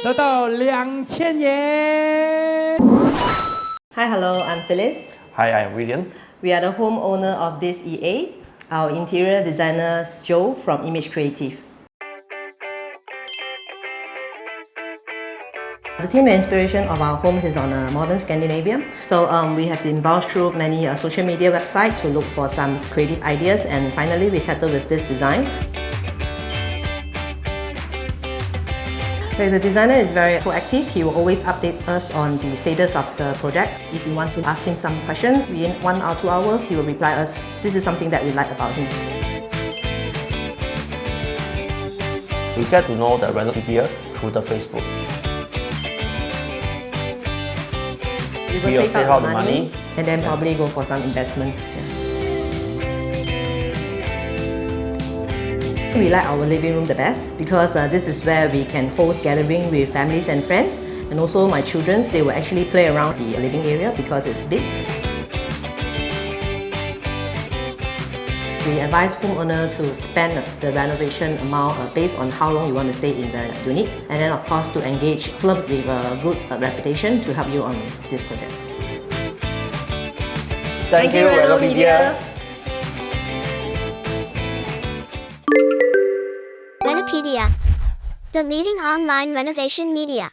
得到2000元。Hi, hello, I'm Phyllis. Hi, I'm William. We are the homeowner of this EA. Our interior designer is Joe from Image Creative. The theme and inspiration of our homes is on a modern Scandinavian. So we have been browsed through many social media websites to look for some creative ideas, and finally we settled with this design. The designer is very proactive. He will always update us on the status of the project. If we want to ask him some questions, within 1 or 2 hours, he will reply us. This is something that we like about him. We get to know the Renopedia through the Facebook. We will save out the money and then probably go for some investment. We like our living room the best because this is where we can host gathering with families and friends, and also my children, they will actually play around the living area because it's big. We advise homeowner to spend the renovation amount based on how long you want to stay in the unit, and then of course to engage firms with a good reputation to help you on this project. Thank you, Renopedia. Renopedia, the leading online renovation media.